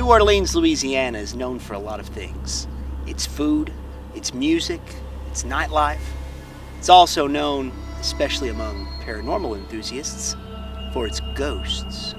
New Orleans, Louisiana is known for a lot of things. Its food, its music, its nightlife. It's also known, especially among paranormal enthusiasts, for its ghosts.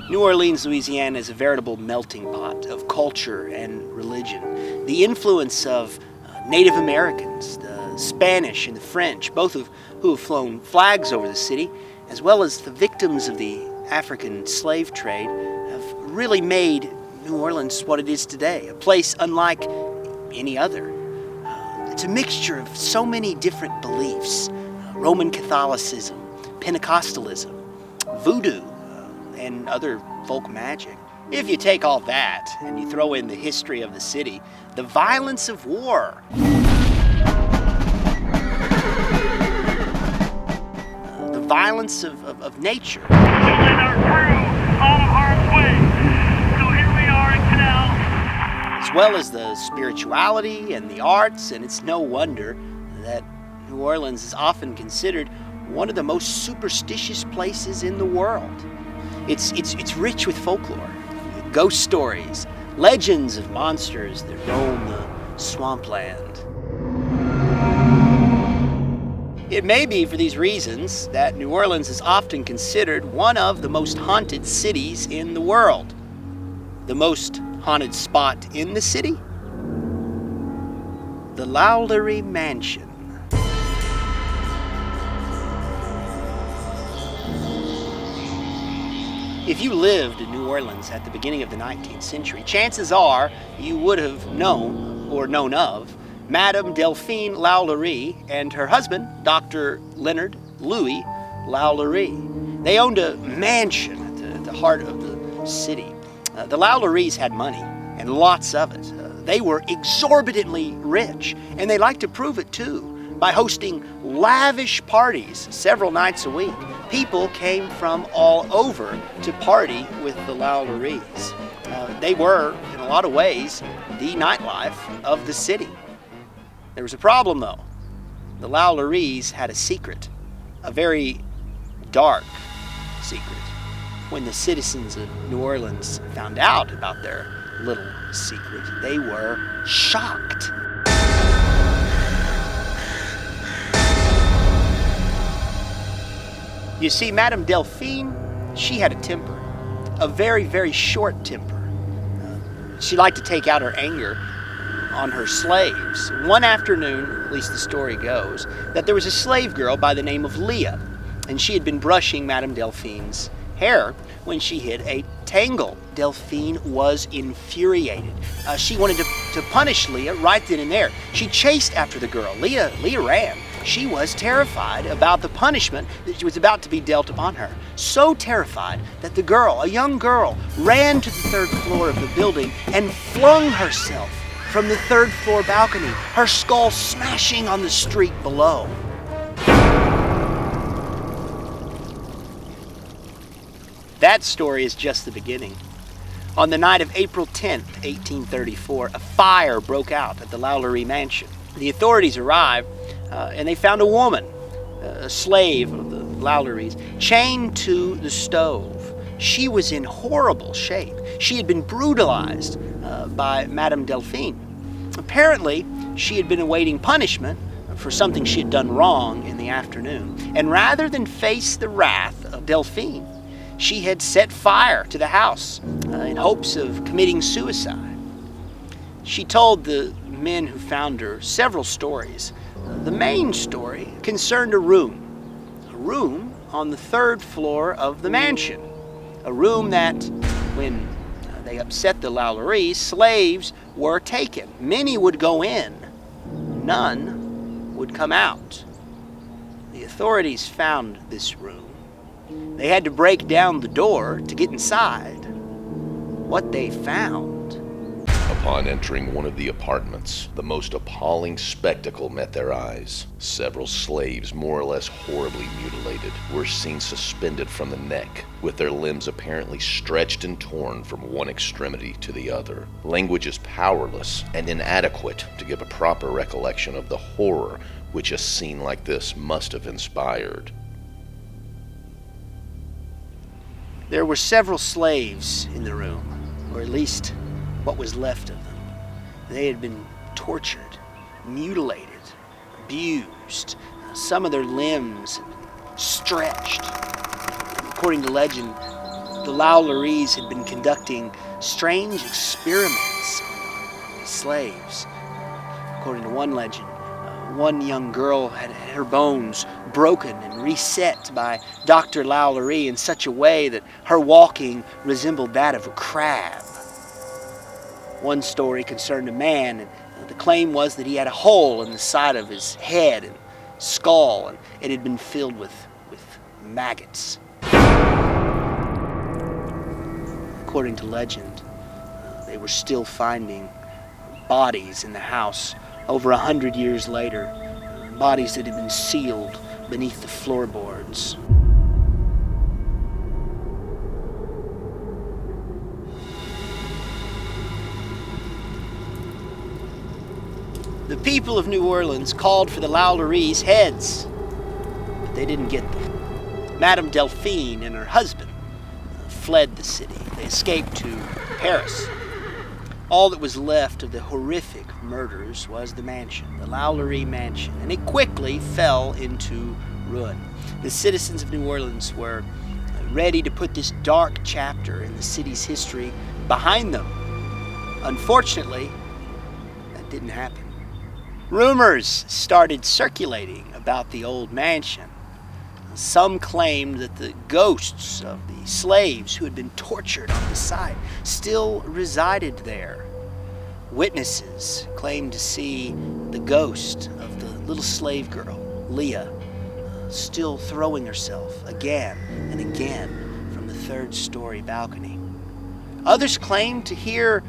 New Orleans, Louisiana is a veritable melting pot of culture and religion. The influence of Native Americans, the Spanish and the French, both of who have flown flags over the city, as well as the victims of the African slave trade, have really made New Orleans what it is today, a place unlike any other. It's a mixture of so many different beliefs: Roman Catholicism, Pentecostalism, voodoo, and other folk magic. If you take all that and you throw in the history of the city, the violence of war, the violence of nature, as well as the spirituality and the arts, and it's no wonder that New Orleans is often considered one of the most superstitious places in the world. It's rich with folklore, ghost stories, legends of monsters that roam the swampland. It may be for these reasons that New Orleans is often considered one of the most haunted cities in the world. The most haunted spot in the city? The LaLaurie Mansion. If you lived in New Orleans at the beginning of the 19th century, chances are you would have known or known of Madame Delphine LaLaurie and her husband, Dr. Leonard Louis LaLaurie. They owned a mansion at the heart of the city. The LaLauries had money, and lots of it. They were exorbitantly rich, and they liked to prove it too by hosting lavish parties several nights a week. People came from all over to party with the LaLauries. They were, in a lot of ways, the nightlife of the city. There was a problem, though. The LaLauries had a secret, a very dark secret. When the citizens of New Orleans found out about their little secret, they were shocked. You see, Madame Delphine, she had a temper, a very, very short temper. She liked to take out her anger on her slaves. One afternoon, at least the story goes, that there was a slave girl by the name of Leah, and she had been brushing Madame Delphine's hair when she hit a tangle. Delphine was infuriated. She wanted to punish Leah right then and there. She chased after the girl. Leah ran. She was terrified about the punishment that was about to be dealt upon her. So terrified that the girl, a young girl, ran to the third floor of the building and flung herself from the third floor balcony, her skull smashing on the street below. That story is just the beginning. On the night of April 10th, 1834, a fire broke out at the LaLaurie Mansion. The authorities arrived and they found a woman, a slave of the LaLauries, chained to the stove. She was in horrible shape. She had been brutalized by Madame Delphine. Apparently, she had been awaiting punishment for something she had done wrong in the afternoon. And rather than face the wrath of Delphine, she had set fire to the house in hopes of committing suicide. She told the men who found her several stories. The main story concerned a room on the third floor of the mansion. A room that, when they upset the LaLauries, slaves were taken. Many would go in, none would come out. The authorities found this room. They had to break down the door to get inside. What they found: Upon entering one of the apartments, the most appalling spectacle met their eyes. Several slaves, more or less horribly mutilated, were seen suspended from the neck, with their limbs apparently stretched and torn from one extremity to the other. Language is powerless and inadequate to give a proper recollection of the horror which a scene like this must have inspired. There were several slaves in the room, or at least what was left of them. They had been tortured, mutilated, abused. Some of their limbs stretched. According to legend, the LaLauries had been conducting strange experiments on slaves. According to one legend, one young girl had her bones broken and reset by Dr. LaLaurie in such a way that her walking resembled that of a crab. One story concerned a man, and the claim was that he had a hole in the side of his head and skull, and it had been filled with maggots. According to legend, they were still finding bodies in the house over 100 years later, bodies that had been sealed beneath the floorboards. The people of New Orleans called for the LaLauries' heads, but they didn't get them. Madame Delphine and her husband fled the city. They escaped to Paris. All that was left of the horrific murders was the mansion, the LaLaurie Mansion, and it quickly fell into ruin. The citizens of New Orleans were ready to put this dark chapter in the city's history behind them. Unfortunately, that didn't happen. Rumors started circulating about the old mansion. Some claimed that the ghosts of the slaves who had been tortured on the site still resided there. Witnesses claimed to see the ghost of the little slave girl, Leah, still throwing herself again and again from the third-story balcony. Others claimed to hear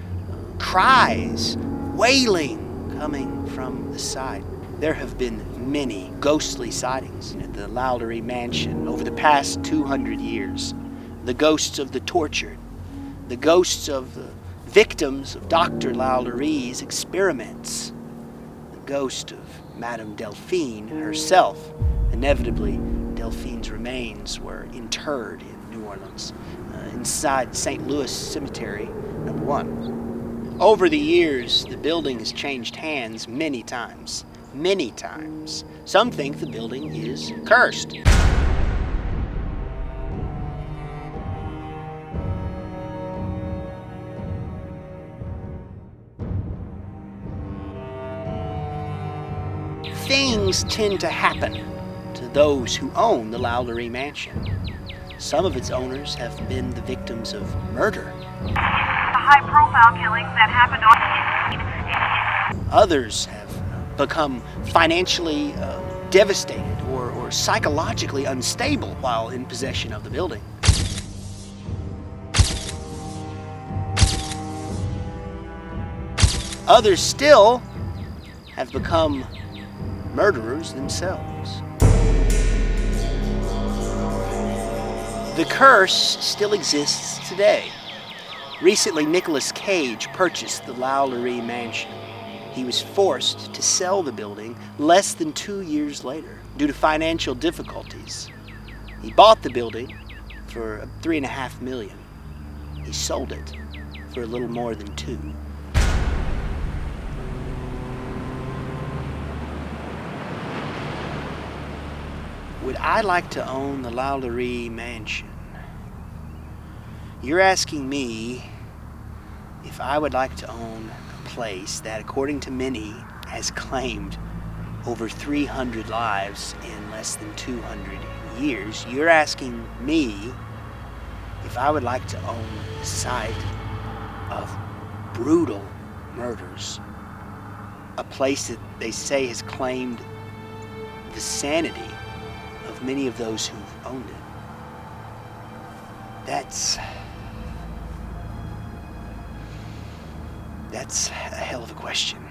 cries, wailing, coming from the side. There have been many ghostly sightings at the LaLaurie Mansion over the past 200 years. The ghosts of the tortured, the ghosts of the victims of Dr. LaLaurie's experiments, the ghost of Madame Delphine herself. Inevitably, Delphine's remains were interred in New Orleans, inside St. Louis Cemetery No. 1. Over the years, the building has changed hands many times. Many times. Some think the building is cursed. Things tend to happen to those who own the LaLaurie Mansion. Some of its owners have been the victims of murder. The high-profile killings that happened on... Others have become financially devastated or psychologically unstable while in possession of the building. Others still have become murderers themselves. The curse still exists today. Recently, Nicolas Cage purchased the LaLaurie Mansion. He was forced to sell the building less than 2 years later due to financial difficulties. He bought the building for $3.5 million. He sold it for a little more than $2 million. Would I like to own the LaLaurie Mansion? You're asking me if I would like to own a place that, according to many, has claimed over 300 lives in less than 200 years. You're asking me if I would like to own the site of brutal murders. A place that they say has claimed the sanity of many of those who've owned it. That's a hell of a question.